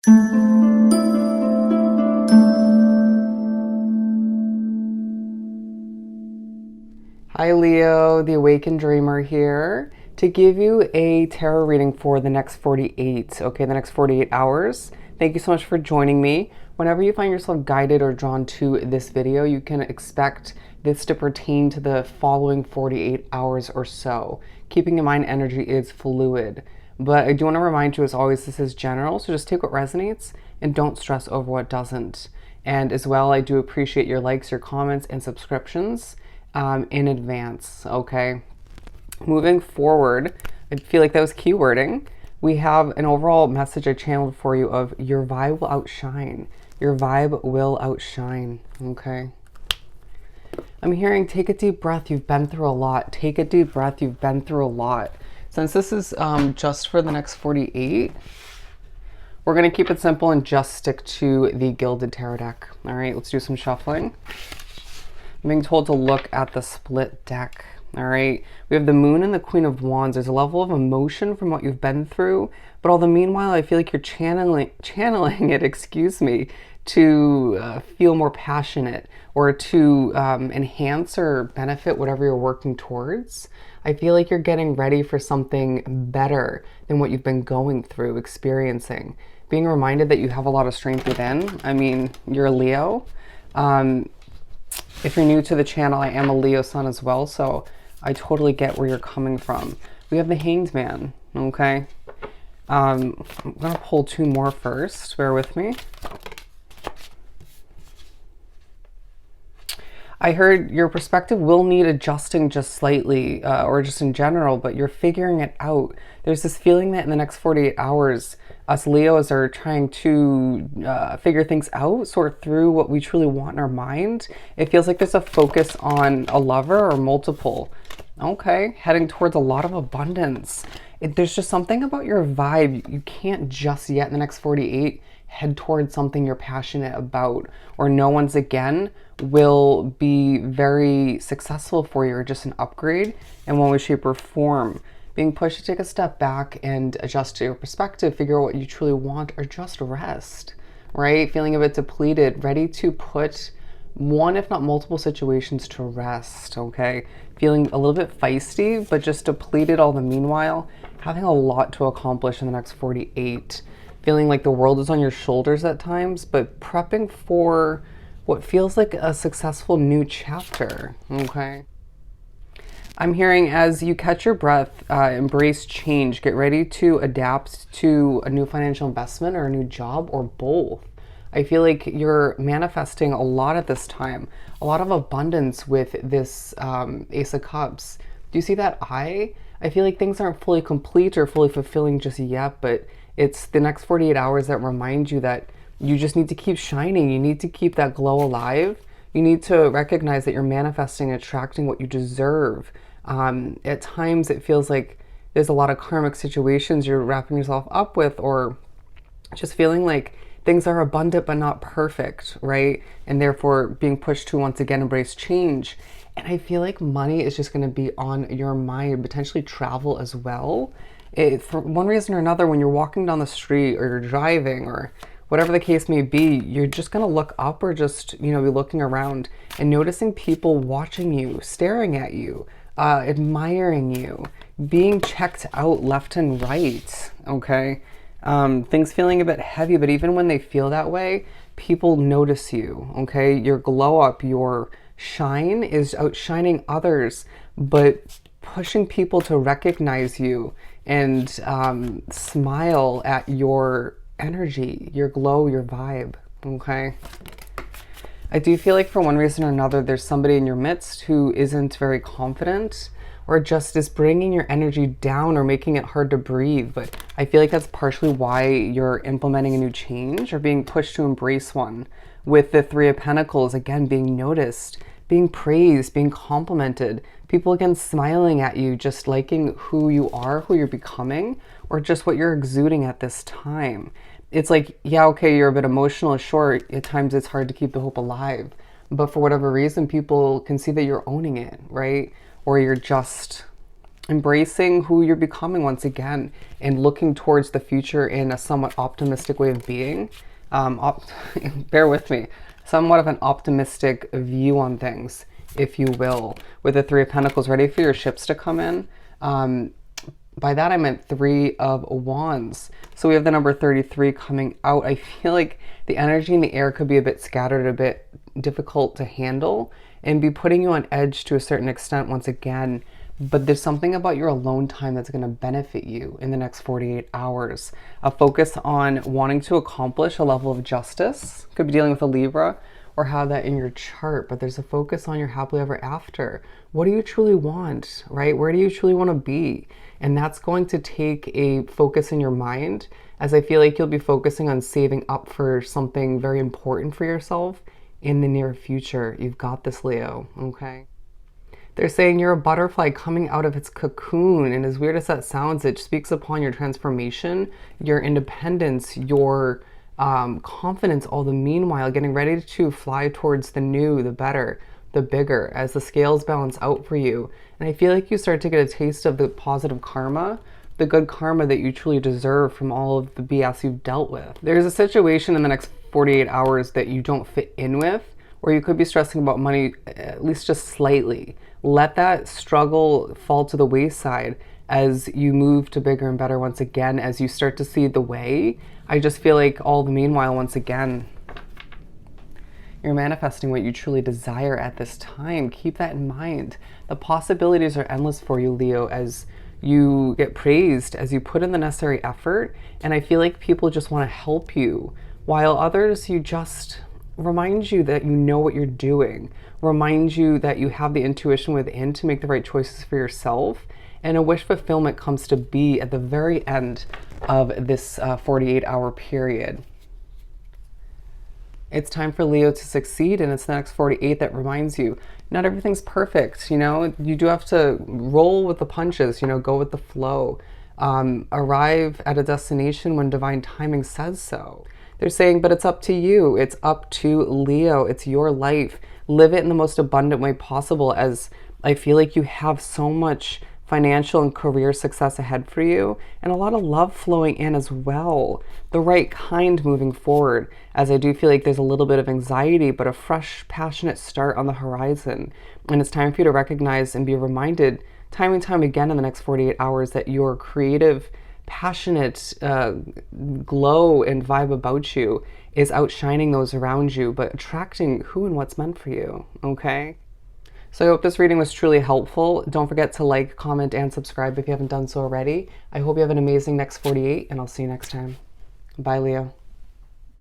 Hi Leo, the Awakened Dreamer here to give you a tarot reading for the next 48, the next 48 hours. Thank you so much for joining me. Whenever you find yourself guided or drawn to this video, you can expect this to pertain to the following 48 hours or so. Keeping in mind energy is fluid, but I do want to remind you as always, this is general, so just take what resonates and don't stress over what doesn't. And as well, I do appreciate your likes, your comments, and subscriptions in advance, okay? Moving forward, I feel like that was keywording. We have an overall message I channeled for you of your vibe will outshine. Your vibe will outshine, okay? I'm hearing take a deep breath, you've been through a lot. Take a deep breath, you've been through a lot. Since this is just for the next 48, we're gonna keep it simple and just stick to the Gilded Tarot deck. All right, let's do some shuffling. I'm being told to look at the split deck. All right, we have the Moon and the Queen of Wands. There's a level of emotion from what you've been through, but all the meanwhile, I feel like you're channeling it, excuse me, to feel more passionate or to enhance or benefit whatever you're working towards. I feel like you're getting ready for something better than what you've been going through, experiencing. Being reminded that you have a lot of strength within. I mean, you're a Leo. If you're new to the channel, I am a Leo sun as well, so I totally get where you're coming from. We have the Hanged Man, okay? I'm gonna pull two more first, bear with me. I heard your perspective will need adjusting just slightly, or just in general, but you're figuring it out. There's this feeling that in the next 48 hours, us Leos are trying to figure things out, sort through what we truly want in our mind. It feels like there's a focus on a lover or multiple. Okay, heading towards a lot of abundance. There's just something about your vibe. You can't just yet in the next 48 head towards something you're passionate about, or no one's again will be very successful for you or just an upgrade in one way, shape, or form. Being pushed to take a step back and adjust to your perspective, figure out what you truly want, or just rest, right? Feeling a bit depleted, ready to put one, if not multiple situations to rest, okay? Feeling a little bit feisty, but just depleted all the meanwhile, having a lot to accomplish in the next 48. Feeling like the world is on your shoulders at times, but prepping for what feels like a successful new chapter, okay? I'm hearing as you catch your breath, embrace change, get ready to adapt to a new financial investment or a new job or both. I feel like you're manifesting a lot at this time, a lot of abundance with this Ace of Cups. Do you see that eye? I feel like things aren't fully complete or fully fulfilling just yet, but it's the next 48 hours that remind you that you just need to keep shining. You need to keep that glow alive. You need to recognize that you're manifesting and attracting what you deserve. At times it feels like there's a lot of karmic situations you're wrapping yourself up with, or just feeling like things are abundant but not perfect, right? And therefore being pushed to once again embrace change. And I feel like money is just going to be on your mind, potentially travel as well. For one reason or another, when you're walking down the street or you're driving or whatever the case may be, you're just going to look up or just, be looking around and noticing people watching you, staring at you, admiring you, being checked out left and right, okay? Things feeling a bit heavy, but even when they feel that way, people notice you, okay? Your glow up, your shine is outshining others, but pushing people to recognize you and smile at your energy, your glow, your vibe, okay? I do feel like for one reason or another, there's somebody in your midst who isn't very confident or just is bringing your energy down or making it hard to breathe. But I feel like that's partially why you're implementing a new change or being pushed to embrace one. With the Three of Pentacles, again, being noticed, being praised, being complimented, people again smiling at you, just liking who you are, who you're becoming, or just what you're exuding at this time. It's like, yeah, okay, you're a bit emotional, sure, at times it's hard to keep the hope alive, but for whatever reason, people can see that you're owning it, right? Or you're just embracing who you're becoming once again and looking towards the future in a somewhat optimistic way of being. Bear with me, somewhat of an optimistic view on things, if you will, with the Three of Pentacles, ready for your ships to come in. By that I meant Three of Wands. So we have the number 33 coming out. I feel like the energy in the air could be a bit scattered, a bit difficult to handle, and be putting you on edge to a certain extent once again. But there's something about your alone time that's going to benefit you in the next 48 hours. A focus on wanting to accomplish a level of justice. Could be dealing with a Libra or have that in your chart, but there's a focus on your happily ever after. What do you truly want, right? Where do you truly want to be? And that's going to take a focus in your mind, as I feel like you'll be focusing on saving up for something very important for yourself in the near future. You've got this, Leo, okay? They're saying you're a butterfly coming out of its cocoon, and as weird as that sounds, it speaks upon your transformation, your independence, your confidence, all the meanwhile, getting ready to fly towards the new, the better, the bigger, as the scales balance out for you. And I feel like you start to get a taste of the positive karma, the good karma that you truly deserve from all of the BS you've dealt with. There's a situation in the next 48 hours that you don't fit in with, or you could be stressing about money, at least just slightly. Let that struggle fall to the wayside as you move to bigger and better once again, as you start to see the way. I just feel like all the meanwhile, once again, you're manifesting what you truly desire at this time. Keep that in mind. The possibilities are endless for you, Leo, as you get praised, as you put in the necessary effort. And I feel like people just want to help you, while others, you just remind you that you know what you're doing, remind you that you have the intuition within to make the right choices for yourself, and a wish fulfillment comes to be at the very end of this 48-hour period. It's time for Leo to succeed, and it's the next 48 that reminds you not everything's perfect. You know, you do have to roll with the punches, you know, go with the flow, arrive at a destination when divine timing says so. They're saying, but it's up to you. It's up to Leo. It's your life. Live it in the most abundant way possible, as I feel like you have so much financial and career success ahead for you, and a lot of love flowing in as well. The right kind moving forward, as I do feel like there's a little bit of anxiety, but a fresh, passionate start on the horizon. And it's time for you to recognize and be reminded time and time again in the next 48 hours that your creative, passionate glow and vibe about you is outshining those around you, but attracting who and what's meant for you, okay? So I hope this reading was truly helpful. Don't forget to like, comment, and subscribe if you haven't done so already. I hope you have an amazing next 48, and I'll see you next time. Bye, Leo.